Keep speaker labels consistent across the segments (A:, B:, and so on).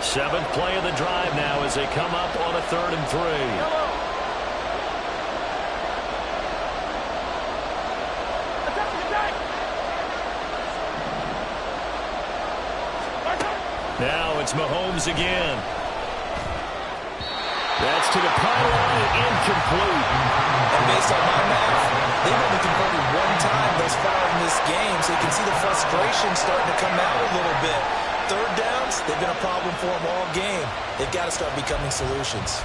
A: Seventh play of the drive now as they come up on a 3rd and 3. Now it's Mahomes again. That's to the pylon and incomplete.
B: And based on my math, they've only converted one time thus far in this game, so you can see the frustration starting to come out a little bit. Third downs, they've been a problem for them all game. They've got to start becoming solutions.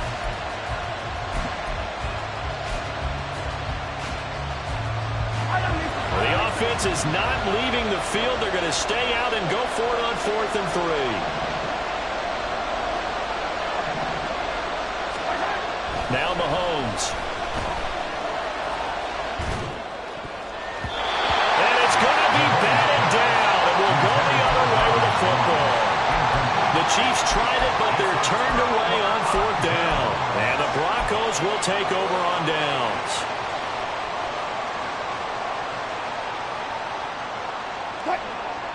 A: The offense is not leaving the field. They're going to stay out and go for it on 4th and 3. Now Mahomes. And it's going to be batted down. It will go the other way with the football. The Chiefs tried it, but they're turned away on 4th down. And the Broncos will take over on downs.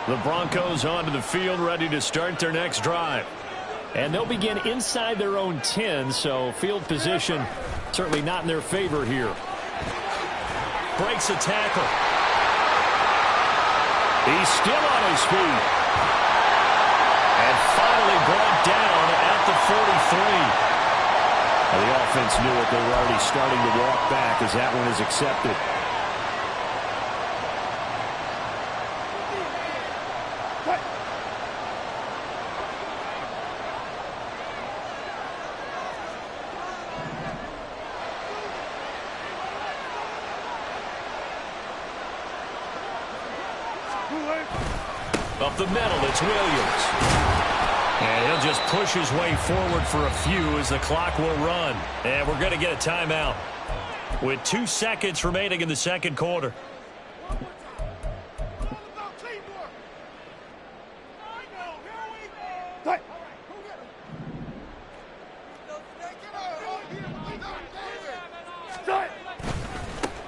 A: The Broncos onto the field, ready to start their next drive. And they'll begin inside their own 10, so field position certainly not in their favor here. Breaks a tackle. He's still on his feet. And finally brought down at the 43. Well, the offense knew it. They were already starting to walk back as that one is accepted. Up the middle, it's Williams. And he'll just push his way forward for a few as the clock will run. And we're going to get a timeout with 2 seconds remaining in the second quarter.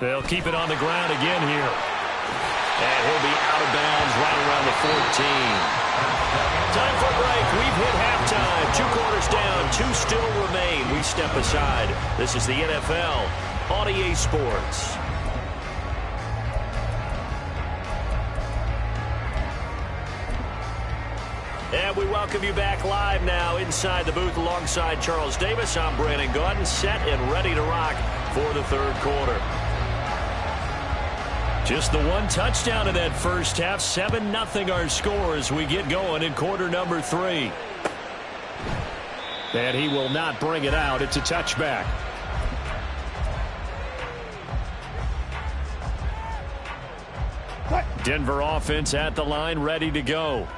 A: They'll keep it on the ground again here. And he'll be out of bounds right around the 14. Time for a break. We've hit halftime. 2 quarters down. 2 still remain. We step aside. This is the NFL on EA Sports. And we welcome you back live now inside the booth alongside Charles Davis. I'm Brandon Gaudin, set and ready to rock for the third quarter. Just the one touchdown in that first half. 7-0 our score as we get going in quarter number 3. And he will not bring it out. It's a touchback. Denver offense at the line, ready to go.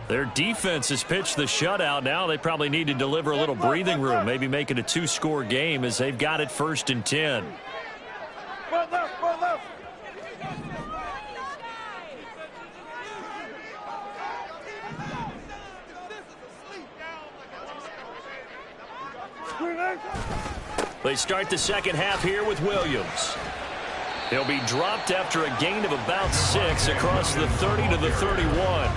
A: Their defense has pitched the shutout. Now they probably need to deliver a little breathing room, maybe make it a 2-score game as they've got it 1st and 10. They start the second half here with Williams. He'll be dropped after a gain of about 6 across the 30 to the 31.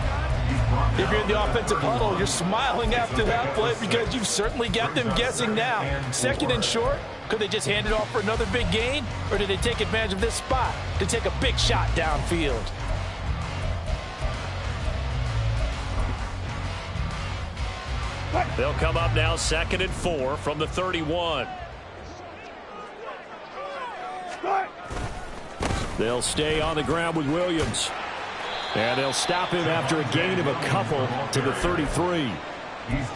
C: If you're in the offensive huddle, you're smiling after that play because you've certainly got them guessing now. 2nd and short, could they just hand it off for another big gain? Or did they take advantage of this spot to take a big shot downfield?
A: They'll come up now 2nd and 4 from the 31. They'll stay on the ground with Williams. And they'll stop him after a gain of a couple to the 33.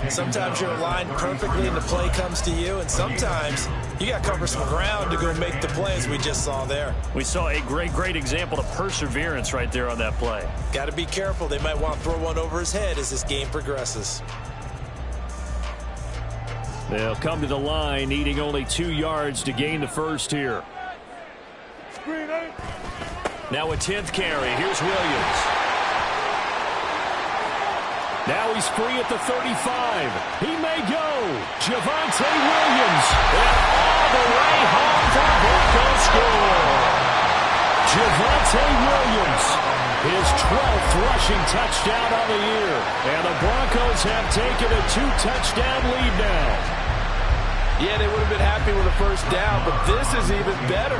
B: Sometimes you're aligned perfectly and the play comes to you, and sometimes you got to cover some ground to go make the play, as we just saw there.
A: We saw a great example of perseverance right there on that play.
B: Got to be careful. They might want to throw one over his head as this game progresses.
A: They'll come to the line, needing only 2 yards to gain the first here. Now a 10th carry. Here's Williams. Now he's free at the 35. He may go. Javonte Williams. And all the way home for the Broncos score. Javonte Williams His 12th rushing touchdown on the year. And the Broncos have taken a 2-touchdown lead now.
C: Yeah, they would have been happy with a first down, but this is even better.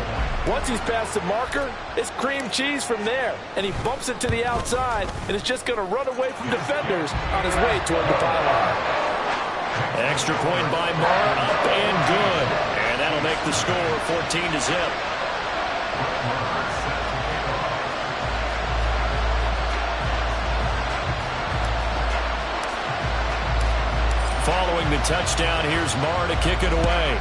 C: Once he's past the marker, it's cream cheese from there. And he bumps it to the outside, and it's just going to run away from defenders on his way toward the pylon.
A: Extra point by Marr, up and good. And that'll make the score 14-0. Following the touchdown, here's Marr to kick it away.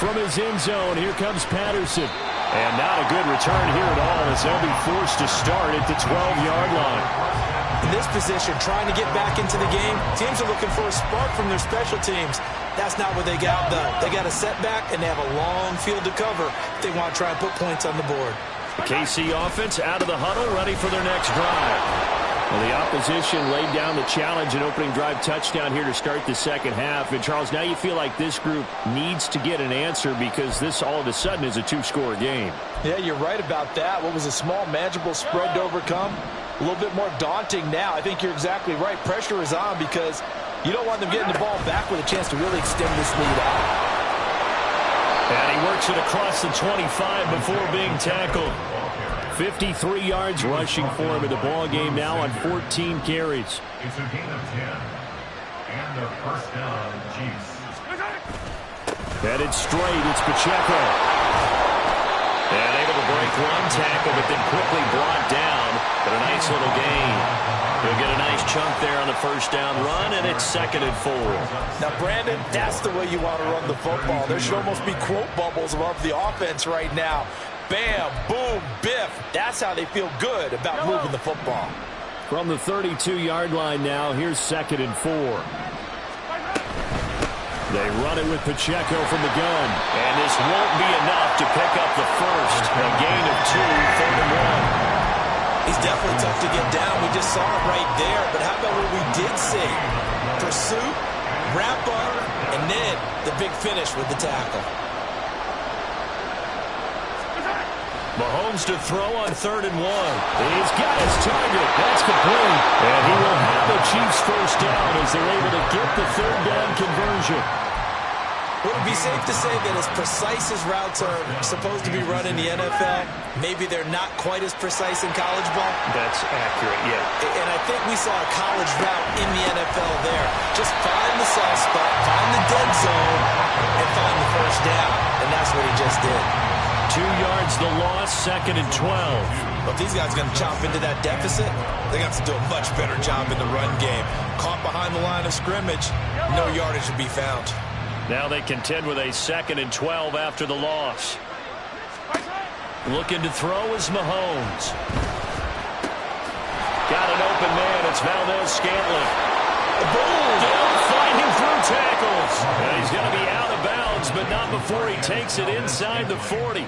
A: From his end zone, here comes Patterson. And not a good return here at all as they'll be forced to start at the 12-yard line.
B: In this position, trying to get back into the game, teams are looking for a spark from their special teams. That's not what they got done. They got a setback, and they have a long field to cover if they want to try and put points on the board.
A: The KC offense out of the huddle, ready for their next drive. Well, the opposition laid down the challenge and opening drive touchdown here to start the second half. And, Charles, now you feel like this group needs to get an answer because this all of a sudden is a two-score game.
C: Yeah, you're right about that. What was a small, manageable spread to overcome? A little bit more daunting now. I think you're exactly right. Pressure is on because you don't want them getting the ball back with a chance to really extend this lead out.
A: And he works it across the 25 before being tackled. 53 yards rushing for him in the ball game now on 14 carries.
D: It's a gain of 10. And a first down, Chiefs.
A: Headed straight, it's Pacheco. And able to break one tackle, but then quickly brought down. But a nice little gain. He'll get a nice chunk there on the first down run, and it's 2nd and 4.
C: Now, Brandon, that's the way you want to run the football. There should almost be quote bubbles above the offense right now. Bam, boom, biff. That's how they feel good about moving the football.
A: From the 32-yard line now, here's 2nd and 4. They run it with Pacheco from the gun. And this won't be enough to pick up the first. A gain of 2, 3rd and 1.
B: He's definitely tough to get down. We just saw it right there. But how about what we did see? Pursuit, wrap up, and then the big finish with the tackle.
A: Mahomes to throw on 3rd and 1. He's got his target. That's complete. And he will have the Chiefs first down as they're able to get the 3rd down conversion.
B: Would it be safe to say that as precise as routes are supposed to be run in the NFL, maybe they're not quite as precise in college ball?
A: That's accurate, yeah.
B: And I think we saw a college route in the NFL there. Just find the soft spot, find the dead zone, and find the first down. And that's what he just did.
A: 2 yards the loss, 2nd and 12.
B: But if these guys are going to chop into that deficit, they're going to have to do a much better job in the run game. Caught behind the line of scrimmage, no yardage to be found.
A: Now they contend with a 2nd and 12 after the loss. Looking to throw is Mahomes. Got an open man. It's Valdez-Scantling. Still fighting through tackles. And he's going to be out of bounds, but not before he takes it inside the 40.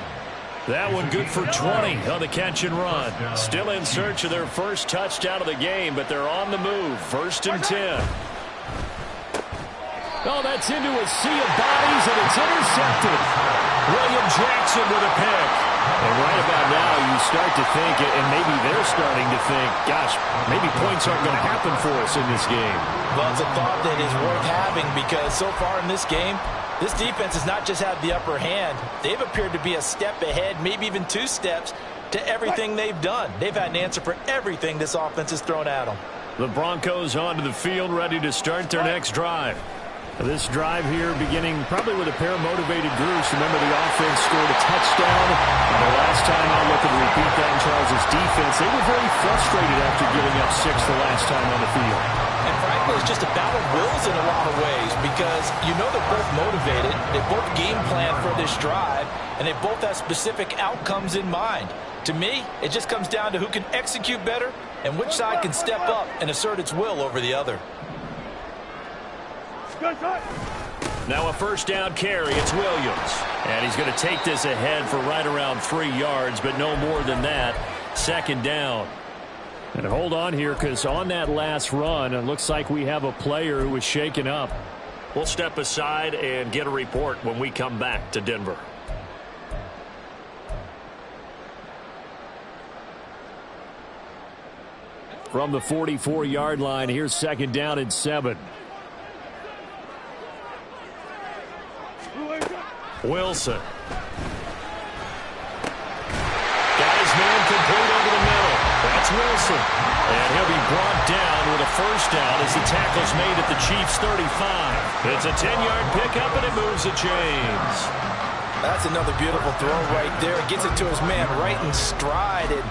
A: That one good for 20 on the catch and run. Still in search of their first touchdown of the game, but they're on the move. 1st and 10. Oh, that's into a sea of bodies, and it's intercepted. William Jackson with a pick. And right about now, you start to think, and maybe they're starting to think, gosh, maybe points aren't going to happen for us in this game.
C: Well, it's a thought that is worth having because so far in this game, this defense has not just had the upper hand. They've appeared to be a step ahead, maybe even 2 steps, to everything they've done. They've had an answer for everything this offense has thrown at them.
A: The Broncos onto the field, ready to start their next drive. This drive here beginning probably with a pair of motivated groups. Remember, the offense scored a touchdown. And the last time I look and repeat that in Charles' defense, they were very frustrated after giving up 6 the last time on the field.
C: And frankly, it's just a battle of wills in a lot of ways because you know they're both motivated. They both game plan for this drive, and they both have specific outcomes in mind. To me, it just comes down to who can execute better and which side can step up and assert its will over the other.
A: Now a first down carry. It's Williams. And he's going to take this ahead for right around 3 yards, but no more than that. 2nd down. And hold on here because on that last run, it looks like we have a player who was shaken up. We'll step aside and get a report when we come back to Denver. From the 44-yard line, here's 2nd down and 7. Wilson. Got his man complete over the middle. That's Wilson. And he'll be brought down with a first down as the tackle's made at the Chiefs' 35. It's a 10-yard pickup, and it moves the chains.
B: That's another beautiful throw right there. Gets it to his man right in stride. And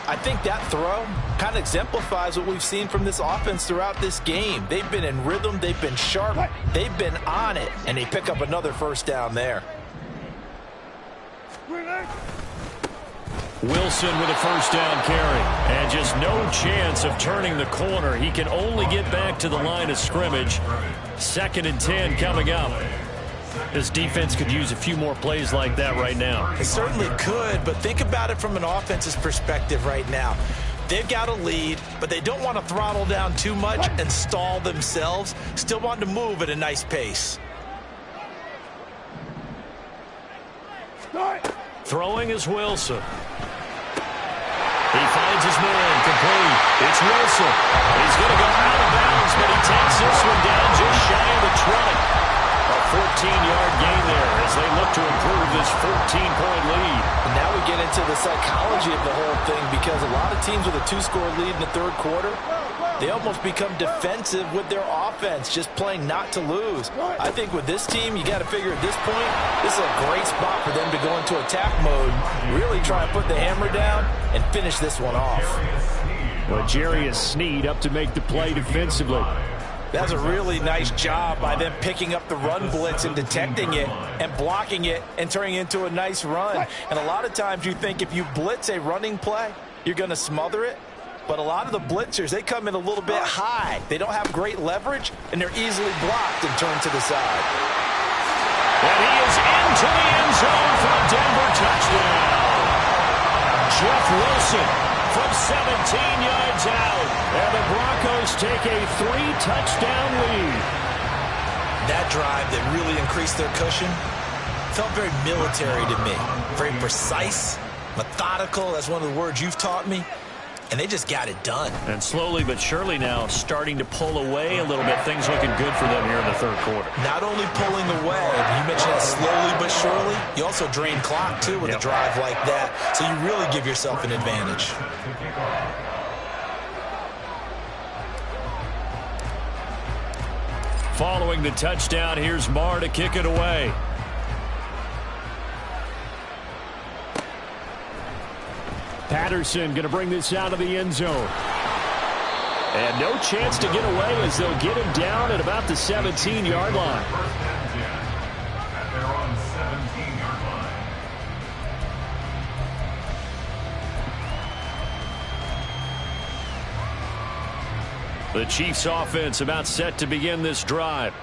B: I think that throw kind of exemplifies what we've seen from this offense throughout this game. They've been in rhythm. They've been sharp. They've been on it. And they pick up another first down there.
A: Wilson with a first down carry. And just no chance of turning the corner. He can only get back to the line of scrimmage. 2nd and 10 coming up. This defense could use a few more plays like that right now.
B: It certainly could, but think about it from an offense's perspective right now. They've got a lead, but they don't want to throttle down too much and stall themselves. Still want to move at a nice pace.
A: Throwing is Wilson. He finds his man complete. It's Wilson. He's going to go out of bounds, but he takes this one down just shy of the 20. A 14-yard gain there as they look to improve this 14-point lead.
B: And now we get into the psychology of the whole thing, because a lot of teams with a 2-score lead in the 3rd quarter, they almost become defensive with their offense, just playing not to lose. I think with this team, you got to figure at this point, this is a great spot for them to go into attack mode, really try and put the hammer down and finish this one off.
A: Well, Jarius Sneed up to make the play defensively.
B: That's a really nice job by them picking up the run blitz and detecting it and blocking it and turning it into a nice run. And a lot of times you think if you blitz a running play, you're going to smother it. But a lot of the blitzers, they come in a little bit high. They don't have great leverage, and they're easily blocked and turned to the side.
A: And he is into the end zone for a Denver touchdown. Jeff Wilson from 17 yards out. And the Broncos take a 3-touchdown lead.
B: That drive that really increased their cushion felt very military to me. Very precise, methodical. That's one of the words you've taught me. And they just got it done.
A: And slowly but surely now starting to pull away a little bit. Things looking good for them here in the 3rd quarter.
B: Not only pulling away, you mentioned that slowly but surely, you also drain clock too with a drive like that. So you really give yourself an advantage.
A: Following the touchdown, here's Marr to kick it away. Patterson going to bring this out of the end zone. And no chance to get away as they'll get him down at about the 17-yard line.
D: At their own 17-yard line.
A: The Chiefs offense about set to begin this drive.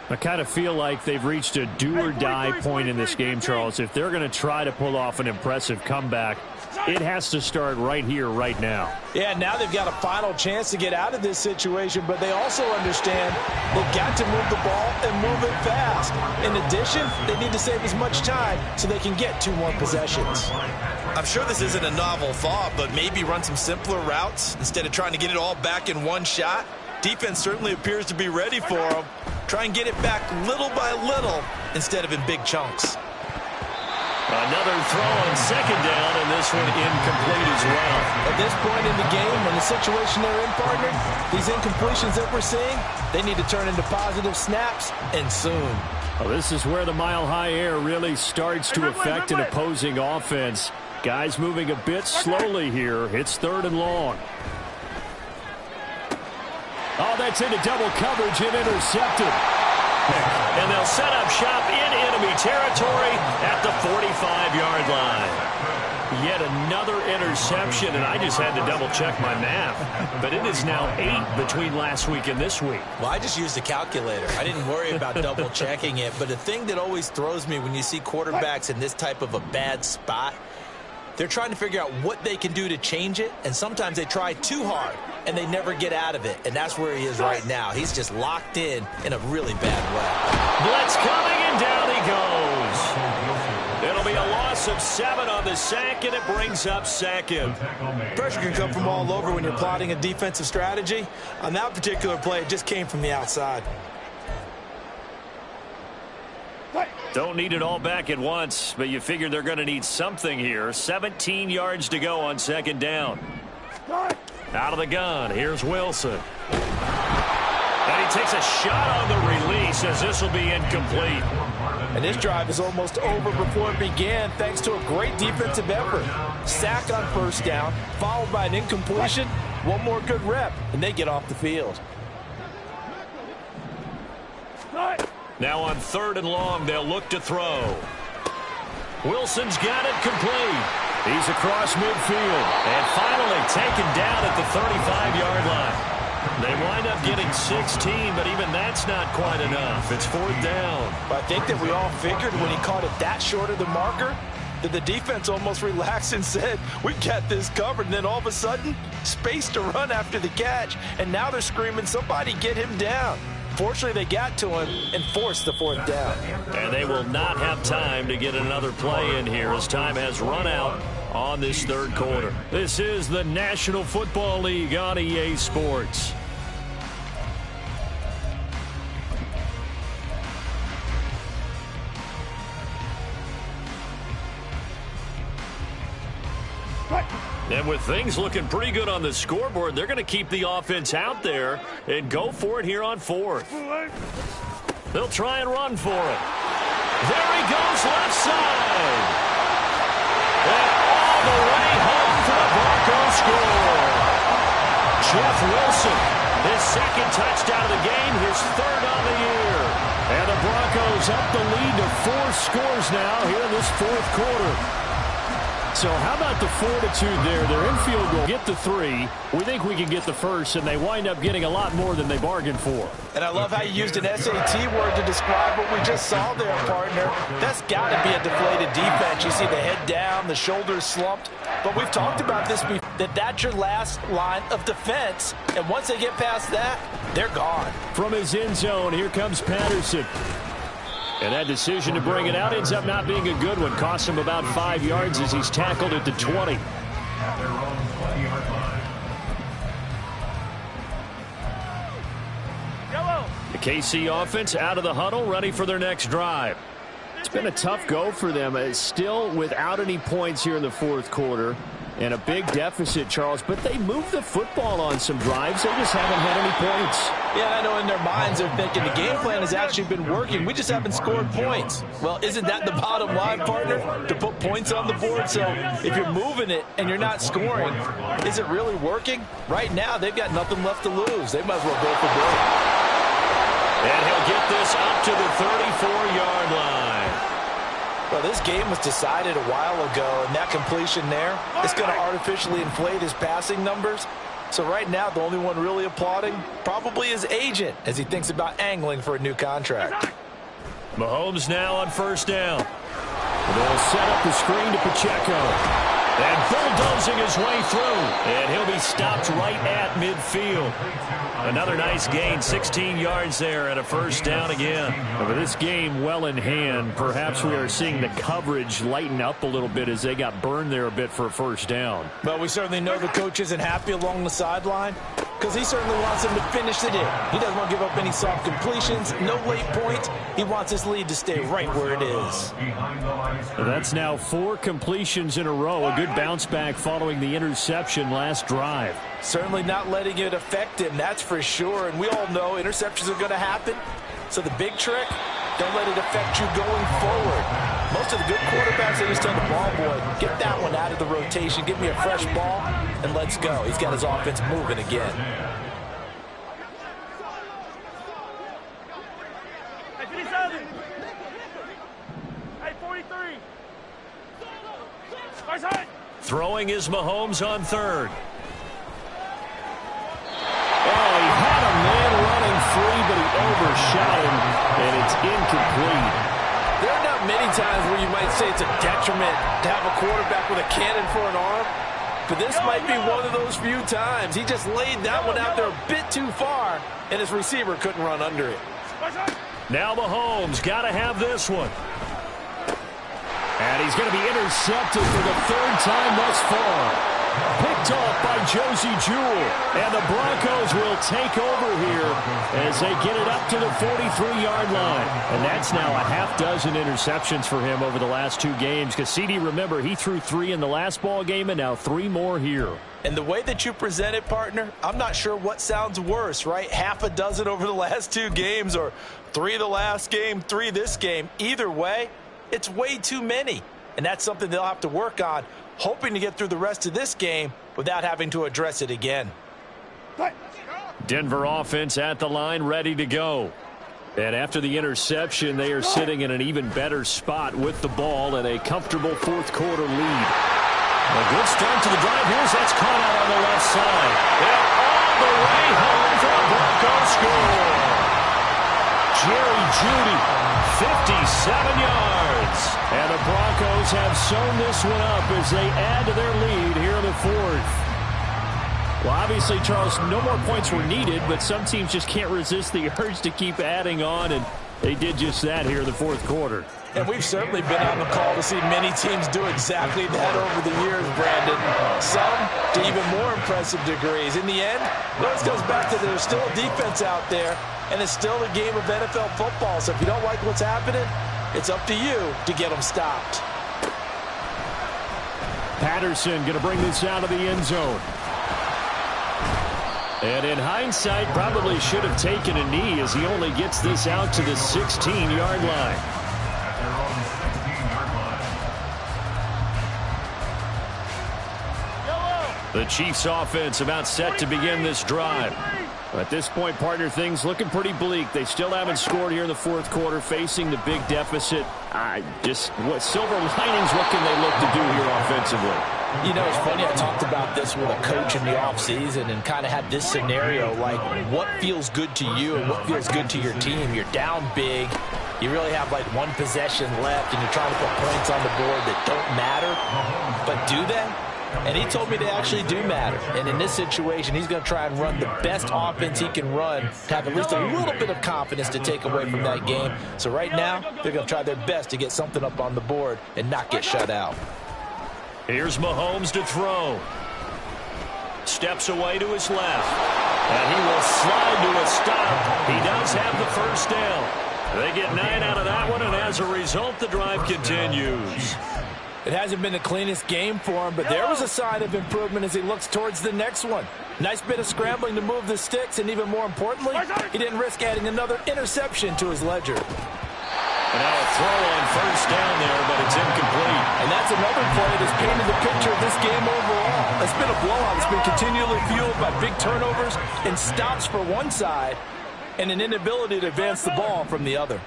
A: I kind of feel like they've reached a do-or-die point in this game, Charles. If they're going to try to pull off an impressive comeback, it has to start right here, right now.
C: Yeah, now they've got a final chance to get out of this situation, but they also understand they've got to move the ball and move it fast. In addition, they need to save as much time so they can get 2 more possessions.
B: I'm sure this isn't a novel thought, but maybe run some simpler routes instead of trying to get it all back in one shot. Defense certainly appears to be ready for them. Try and get it back little by little instead of in big chunks.
A: Another throw on 2nd down, and this one incomplete as well.
C: At this point in the game, in the situation they're in, partner, these incompletions that we're seeing, they need to turn into positive snaps, and soon.
A: Well, this is where the mile-high air really starts to affect an opposing offense. Guys moving a bit slowly here. It's 3rd and long. Oh, that's into double coverage and intercepted. And they'll set up shop in enemy territory at the 45-yard line. Yet another interception, and I just had to double-check my math. But it is now 8 between last week and this week.
B: Well, I just used a calculator. I didn't worry about double-checking it. But the thing that always throws me when you see quarterbacks in this type of a bad spot, they're trying to figure out what they can do to change it, and sometimes they try too hard, and they never get out of it, and that's where he is right now. He's just locked in a really bad way.
A: Blitz coming, and down he goes. It'll be a loss loss of 7 on the sack, and it brings up second.
B: Pressure can come from all over when you're plotting a defensive strategy. On that particular play, it just came from the outside.
A: Don't need it all back at once, but you figure they're going to need something here. 17 yards to go on second down. Out of the gun, here's Wilson. And he takes a shot on the release as this will be incomplete.
C: And this drive is almost over before it began thanks to a great defensive effort. Sack on first down, followed by an incompletion. One more good rep, and they get off the field.
A: Now on 3rd and long, they'll look to throw. Wilson's got it complete. He's across midfield and finally taken down at the 35-yard line. They wind up getting 16, but even that's not quite enough. It's 4th down.
C: I think that we all figured when he caught it that short of the marker that the defense almost relaxed and said, we got this covered. And then all of a sudden, space to run after the catch. And now they're screaming, somebody get him down. Fortunately, they got to him and forced the 4th down.
A: And they will not have time to get another play in here as time has run out on this 3rd quarter. This is the National Football League on EA Sports. And with things looking pretty good on the scoreboard, they're going to keep the offense out there and go for it here on 4th. They'll try and run for it. There he goes, left side. And all the way home for the Broncos score. Jeff Wilson, his 2nd touchdown of the game, his 3rd on the year. And the Broncos up the lead to 4 scores now here in this 4th quarter. So how about the fortitude there? They're in field goal. Get the 3. We think we can get the 1st, and they wind up getting a lot more than they bargained for.
C: And I love how you used an SAT word to describe what we just saw there, partner. That's got to be a deflated defense. You see the head down, the shoulders slumped. But we've talked about this before, that's your last line of defense. And once they get past that, they're gone.
A: From his end zone, here comes Patterson. And that decision to bring it out ends up not being a good one. Costs him about 5 yards as he's tackled at the 20. The KC offense out of the huddle, ready for their next drive. It's been a tough go for them. It's still without any points here in the 4th quarter. And a big deficit, Charles. But they moved the football on some drives. They just haven't had any points.
C: Yeah, I know in their minds they're thinking the game plan has actually been working. We just haven't scored points. Well, isn't that the bottom line, partner? To put points on the board. So if you're moving it and you're not scoring, is it really working? Right now, they've got nothing left to lose. They might as well go for broke.
A: And he'll get this up to the 34-yard line.
C: Well, this game was decided a while ago, and that completion there is going to artificially inflate his passing numbers. So right now, the only one really applauding probably his agent as he thinks about angling for a new contract.
A: Mahomes now on 1st down. They'll set up the screen to Pacheco. And bulldozing his way through. And he'll be stopped right at midfield. Another nice gain, 16 yards there and a 1st down again. With this game well in hand, perhaps we are seeing the coverage lighten up a little bit as they got burned there a bit for a 1st down.
C: Well, we certainly know the coach isn't happy along the sideline because he certainly wants them to finish it in. He doesn't want to give up any soft completions, no late points. He wants his lead to stay right where it is.
A: That's now 4 completions in a row. A good bounce back following the interception last drive.
C: Certainly not letting it affect him, that's for sure. And we all know interceptions are going to happen. So the big trick, don't let it affect you going forward. Most of the good quarterbacks, they just tell the ball boy, get that one out of the rotation, give me a fresh ball, and let's go. He's got his offense moving again.
A: Throwing is Mahomes on 3rd. Oh, he had a man running free, but he overshot him, and it's incomplete.
C: There are not many times where you might say it's a detriment to have a quarterback with a cannon for an arm, but this might be one of those few times. He just laid that one out there a bit too far, and his receiver couldn't run under it.
A: Now Mahomes got to have this one. And he's going to be intercepted for the third time thus far. Picked off by Josey Jewell. And the Broncos will take over here as they get it up to the 43-yard line. And that's now a half dozen interceptions for him over the last 2 games. Because CD, remember, he threw 3 in the last ball game and now 3 more here.
B: And the way that you present it, partner, I'm not sure what sounds worse, right? Half a dozen over the last 2 games or 3 the last game, 3 this game. Either way, it's way too many. And that's something they'll have to work on, hoping to get through the rest of this game without having to address it again.
A: Denver offense at the line, ready to go. And after the interception, they are sitting in an even better spot with the ball and a comfortable fourth-quarter lead. A good start to the drive. Here's that's caught out on the left side. And all the way home for a Broncos score. Jerry Jeudy, 57 yards. And the Broncos have sewn this one up as they add to their lead here in the fourth. Well, obviously, Charles, no more points were needed, but some teams just can't resist the urge to keep adding on, and they did just that here in the fourth quarter.
B: And we've certainly been on the call to see many teams do exactly that over the years, Brandon. Some to even more impressive degrees. In the end, this goes back to there's still a defense out there, and it's still a game of NFL football. So if you don't like what's happening, it's up to you to get them stopped.
A: Patterson going to bring this out of the end zone. And in hindsight, probably should have taken a knee as he only gets this out to the 16-yard line. The Chiefs offense about set to begin this drive. At this point, partner, things looking pretty bleak. They still haven't scored here in the fourth quarter, facing the big deficit. What silver linings, what can they look to do here offensively?
B: You know, it's funny, I talked about this with a coach in the offseason and kind of had this scenario, like what feels good to you and what feels good to your team. You're down big. You really have like one possession left, and you're trying to put points on the board that don't matter. But do they? And he told me they actually do matter. And in this situation, he's going to try and run the best offense he can run to have at least a little bit of confidence to take away from that game. So right now, they're going to try their best to get something up on the board and not get shut out.
A: Here's Mahomes to throw. Steps away to his left. And he will slide to a stop. He does have the first down. They get 9 out of that one, and as a result, the drive continues.
B: It hasn't been the cleanest game for him, but there was a sign of improvement as he looks towards the next one. Nice bit of scrambling to move the sticks, and even more importantly, he didn't risk adding another interception to his ledger.
A: And now a throw on first down there, but it's incomplete.
B: And that's another play that's painted the picture of this game overall. It's been a blowout. It's been continually fueled by big turnovers and stops for one side and an inability to advance the ball from the other.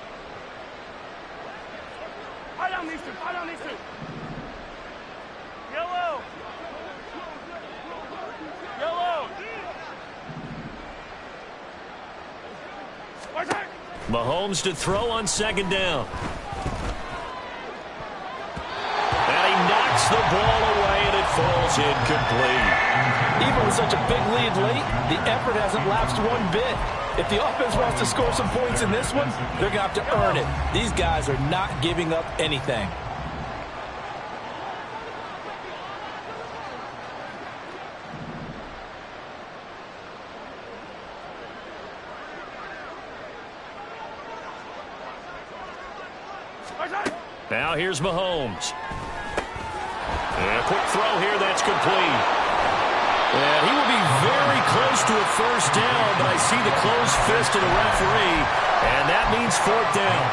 A: Mahomes to throw on second down. And he knocks the ball away, and it falls incomplete.
B: Even with such a big lead late, the effort hasn't lapsed one bit. If the offense wants to score some points in this one, they're going to have to earn it. These guys are not giving up anything.
A: Now here's Mahomes. And a quick throw here, that's complete. And he will be very close to a first down, but I see the closed fist of the referee, and that means fourth down.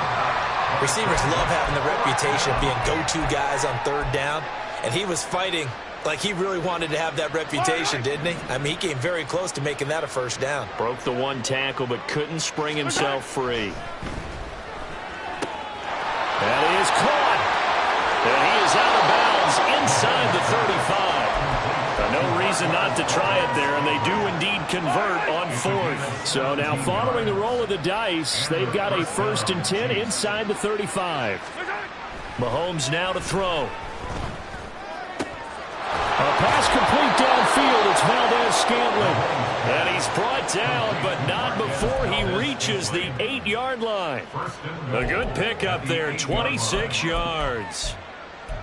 B: Receivers love having the reputation of being go-to guys on third down, and he was fighting like he really wanted to have that reputation, didn't he? I mean, he came very close to making that a first down.
A: Broke the one tackle, but couldn't spring himself free. And he is caught. And he is out of bounds inside the 35. No reason not to try it there, and they do indeed convert on fourth. So now following the roll of the dice, they've got a 1st and 10 inside the 35. Mahomes now to throw. A pass complete downfield. It's Valdez-Scantling. And he's brought down, but not before he reaches the 8-yard line. A good pickup there, 26 yards.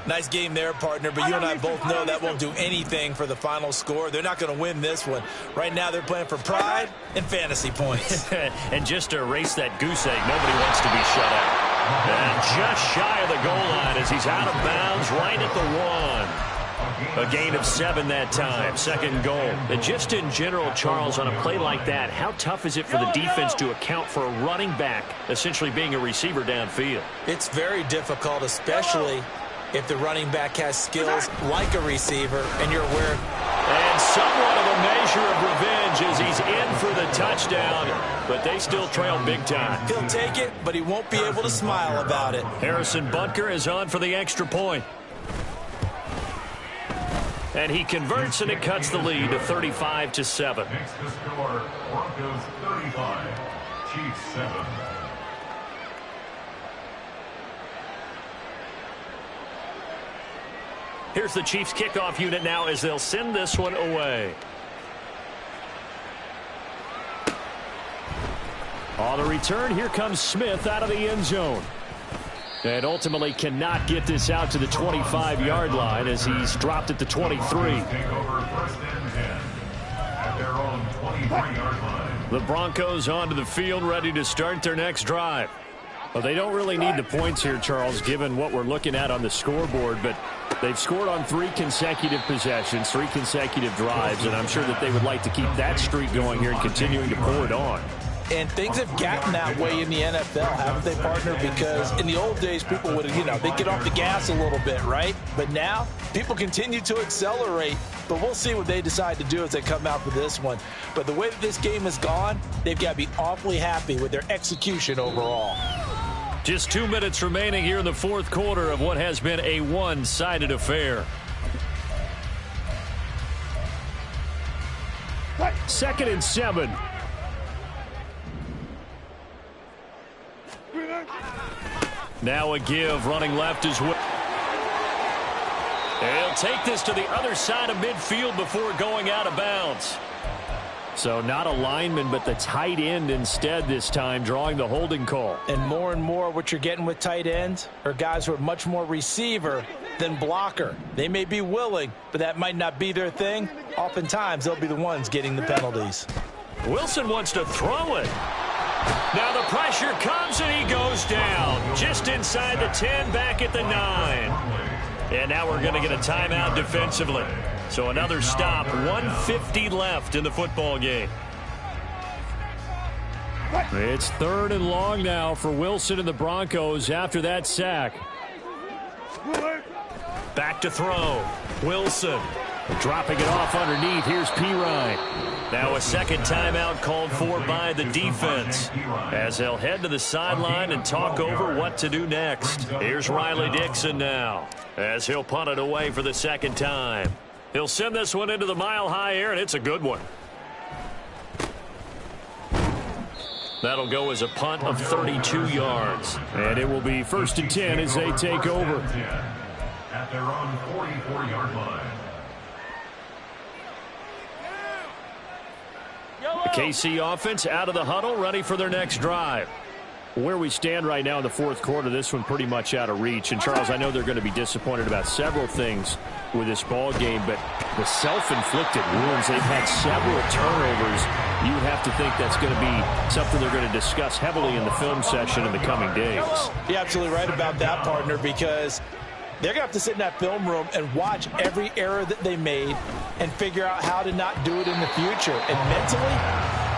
B: Nice game there, partner, but you and I both know that won't do anything for the final score. They're not going to win this one. Right now, they're playing for pride and fantasy points.
A: And just to erase that goose egg, nobody wants to be shut out. And just shy of the goal line as he's out of bounds right at the 1. A gain of 7 that time, second goal. And just in general, Charles, on a play like that, how tough is it for the defense to account for a running back essentially being a receiver downfield?
B: It's very difficult, especially if the running back has skills like a receiver and you're aware.
A: And somewhat of a measure of revenge as he's in for the touchdown, but they still trail big time.
B: He'll take it, but he won't be able to smile about it.
A: Harrison Butker is on for the extra point. And he converts, and it cuts the lead to 35-7.
D: Next to score, Broncos 35, Chiefs 7.
A: Here's the Chiefs kickoff unit now as they'll send this one away. On the return, here comes Smith out of the end zone. And ultimately cannot get this out to the 25-yard line as he's dropped at the 23.
D: Take over 1st and 10 at their own 23-yard line.
A: The Broncos onto the field, ready to start their next drive. Well, they don't really need the points here, Charles, given what we're looking at on the scoreboard, but they've scored on 3 consecutive possessions, 3 consecutive drives, and I'm sure that they would like to keep that streak going here and continuing to pull it on.
C: And things have gotten that way in the NFL, haven't they, partner? Because in the old days, people would, they'd get off the gas a little bit, right? But now, people continue to accelerate. But we'll see what they decide to do as they come out for this one. But the way that this game has gone, they've got to be awfully happy with their execution overall.
A: Just 2 minutes remaining here in the fourth quarter of what has been a one-sided affair. 2nd and 7. Now a give, running left as well. He'll take this to the other side of midfield before going out of bounds. So not a lineman, but the tight end instead this time, drawing the holding call.
C: And more what you're getting with tight ends are guys who are much more receiver than blocker. They may be willing, but that might not be their thing. Oftentimes, they'll be the ones getting the penalties.
A: Wilson wants to throw it. Now the pressure comes and he goes down. Just inside the 10, back at the 9. And now we're going to get a timeout defensively. So another stop, 1:50 left in the football game. It's 3rd and long now for Wilson and the Broncos after that sack. Back to throw. Wilson dropping it off underneath. Here's Pirine. Now a second timeout called for by the defense as they'll head to the sideline and talk over what to do next. Here's Riley Dixon now as he'll punt it away for the second time. He'll send this one into the mile-high air, and it's a good one. That'll go as a punt of 32 yards. And it will be 1st and 10 as they take over.
D: At their own 44-yard line.
A: The KC offense out of the huddle, ready for their next drive. Where we stand right now in the fourth quarter, this one pretty much out of reach. And, Charles, I know they're going to be disappointed about several things with this ball game, but the self-inflicted wounds, they've had several turnovers. You would have to think that's going to be something they're going to discuss heavily in the film session in the coming days.
C: You're absolutely right about that, partner, because they're going to have to sit in that film room and watch every error that they made and figure out how to not do it in the future. And mentally,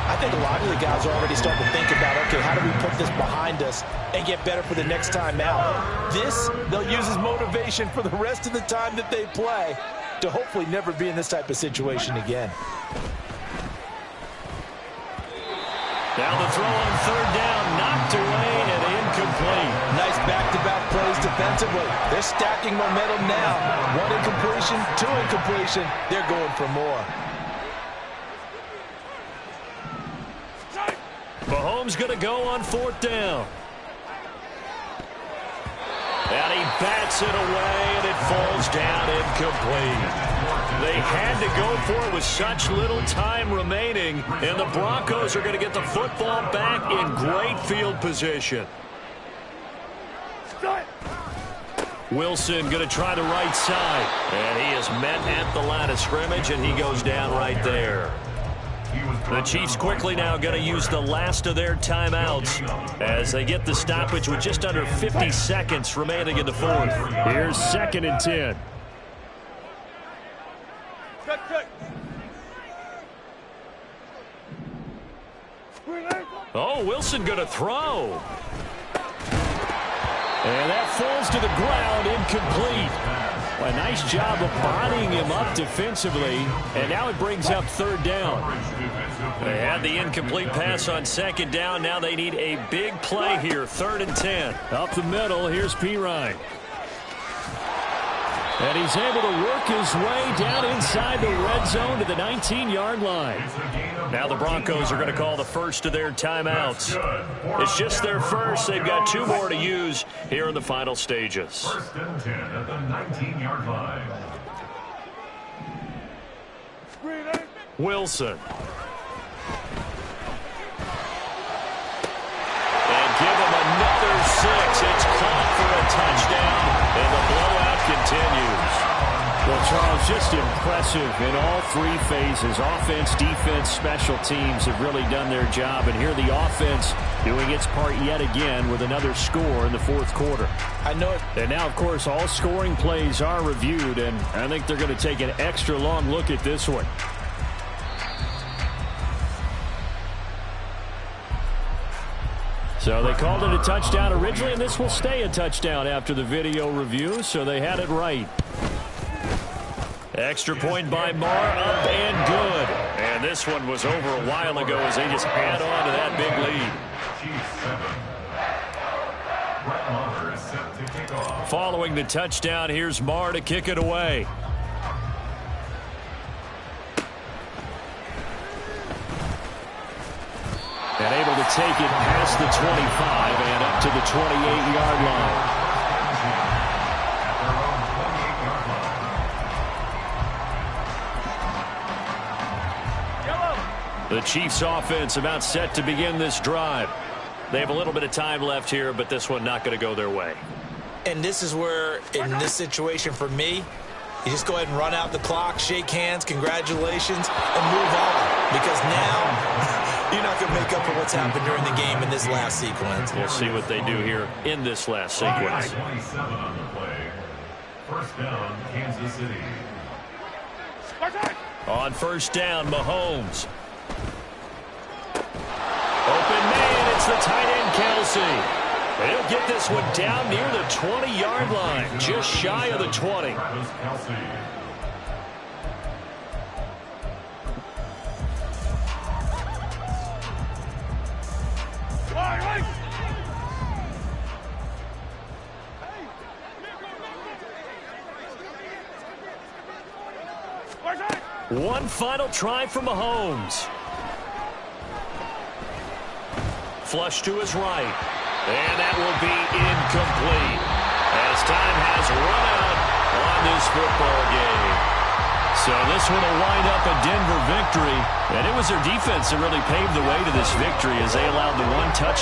C: I think a lot of the guys are already starting to think about, okay, how do we put this behind us and get better for the next time out? This, they'll use as motivation for the rest of the time that they play to hopefully never be in this type of situation again.
A: Now the throw on 3rd down, knocked away and incomplete.
C: Nice back-to-back plays defensively. They're stacking momentum now. 1 incompletion, 2 incompletion. They're going for more.
A: Mahomes going to go on 4th down. And he bats it away, and it falls down incomplete. They had to go for it with such little time remaining, and the Broncos are going to get the football back in great field position. Wilson going to try the right side. And he is met at the line of scrimmage, and he goes down right there. The Chiefs quickly now going to use the last of their timeouts as they get the stoppage with just under 50 seconds remaining in the fourth. Here's 2nd and 10. Oh, Wilson going to throw. And that falls to the ground, incomplete. A nice job of bodying him up defensively, and now it brings up 3rd down. They had the incomplete pass on 2nd down. Now they need a big play here, 3rd and 10. Up the middle, here's Pirine. And he's able to work his way down inside the red zone to the 19-yard line. Now the Broncos are going to call the first of their timeouts. It's just their first. They've got 2 more to use here in the final stages.
D: 1st and 10 at the 19-yard line.
A: Wilson. And give him another 6. It's caught for a touchdown, and the blowout continues. Well, Charles, just impressive in all 3 phases. Offense, defense, special teams have really done their job. And here the offense doing its part yet again with another score in the 4th quarter.
C: I know it.
A: And now, of course, all scoring plays are reviewed, and I think they're going to take an extra long look at this one. So they called it a touchdown originally, and this will stay a touchdown after the video review, so they had it right. Extra point by Marr, up and good. And this one was over a while ago as they just add on to that big lead.
D: Chiefs 7. Brett Maher is set to kick off.
A: Following the touchdown, here's Marr to kick it away. And able to take it past the 25 and up to the 28-yard line. The Chiefs offense about set to begin this drive. They have a little bit of time left here, but this one not going to go their way.
B: And this is where, in this situation for me, you just go ahead and run out the clock, shake hands, congratulations, and move on. Because now you're not going to make up for what's happened during the game in this last sequence.
A: We'll see what they do here in this last sequence.
D: 27 on the play. 1st down, Kansas City.
A: On 1st down, Mahomes. Open man, it's the tight end, Kelsey. They'll get this one down near the 20-yard line, just shy of the 20.
D: Travis Kelce.
A: One final try for Mahomes. Flush to his right. And that will be incomplete as time has run out on this football game. So this one will wind up a Denver victory. And it was their defense that really paved the way to this victory as they allowed the 1 touchdown.